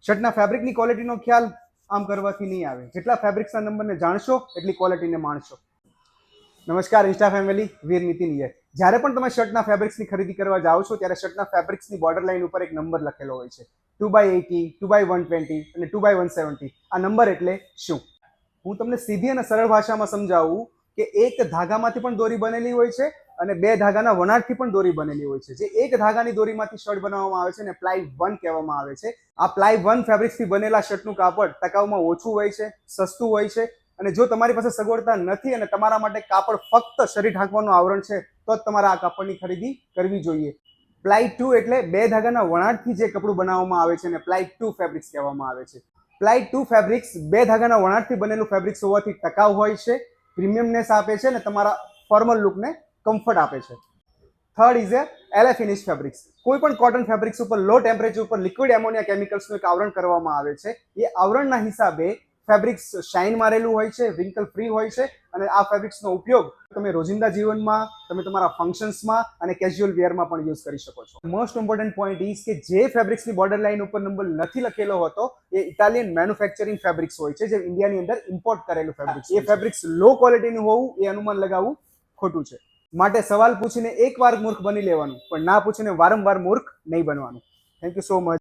શર્ટના ફેબ્રિકની ક્વોલિટીનો ખ્યાલ આમ કરવાથી નહીં આવે. જેટલા ફેબ્રિક્સના નંબરને જાણશો એટલી ક્વોલિટીને માણશો. નમસ્કાર ઇન્સ્ટા ફેમિલી, વીર નીતિન યર. જ્યારે પણ તમે શર્ટના ફેબ્રિક્સની ખરીદી કરવા જાઓ છો ત્યારે શર્ટના ફેબ્રિક્સની બોર્ડર લાઇન ઉપર એક નંબર લખેલો હોય છે. 2x80, 2x120 અને 2x170. આ નંબર એટલે શું? હું તમને સીધી અને સરળ ભાષામાં સમજાવું કે એક ધાગામાંથી પણ દોરી બનેલી હોય છે અને બે ધાગાના વણાટથી પણ દોરી બનેલી હોય છે. જે એક ધાગાની દોરીમાંથી શર્ટ બનાવવામાં આવે છે ને પ્લાય 1 કહેવામાં આવે છે. આ પ્લાય 1 ફેબ્રિક્સથી બનેલા શર્ટનું કાપડ ટકાઉમાં ઓછું હોય છે, સસ્તું હોય છે. અને જો તમારી પાસે સગવડતા નથી અને તમારા માટે કાપડ ફક્ત શરીર ઢાંકવાનું આવરણ છે તો જ તમારે આ કાપડની ખરીદી કરવી જોઈએ. પ્લાય 2 એટલે બે ધાગાના વણાટથી જે કપડું બનાવવામાં આવે છે અને પ્લાય 2 ફેબ્રિક્સ કહેવામાં આવે છે. પ્લાય 2 ફેબ્રિક્સ બે ધાગાના વણાટથી બનેલું ફેબ્રિક્સ હોવાથી ટકાઉ હોય છે, પ્રીમિયમનેસ આપે છે અને તમારા ફોર્મલ લુકને કમ્ફર્ટ આપે છે. Third is LA finish fabrics. કોઈ પણ કોટન ફેબ્રિક્સ ઉપર લો ટેમ્પરેચર ઉપર લિક્વિડ એમોનિયા કેમિકલ્સનું એક આવરણ કરવામાં આવે છે. એ આવરણના હિસાબે ફેબ્રિક્સ શાઇન મારેલું હોય છે, રિંકલ ફ્રી હોય છે અને આ ફેબ્રિક્સનો ઉપયોગ તમે રોજિંદા જીવનમાં, તમે તમારા ફંક્શન્સમાં અને કેઝ્યુઅલ વેરમાં પણ યુઝ કરી શકો છો. મોસ્ટ ઇમ્પોર્ટન્ટ પોઈન્ટ ઇઝ કે જે ફેબ્રિક્સની બોર્ડર લાઇન ઉપર નંબર નથી લખેલો હોતો એ ઇટાલિયન મેન્યુફેક્ચરિંગ ફેબ્રિક્સ હોય છે, જે ઇન્ડિયાની અંદર ઇમ્પોર્ટ કરેલું ફેબ્રિક્સ. એ ફેબ્રિક્સ લો ક્વોલિટીનું હોવું એ અનુમાન લગાવવું ખોટું છે. માટે સવાલ પૂછીને એકવાર મૂર્ખ બની લેવાનું, પણ ના પૂછીને વારંવાર મૂર્ખ નહીં બનવાનું. Thank you so much.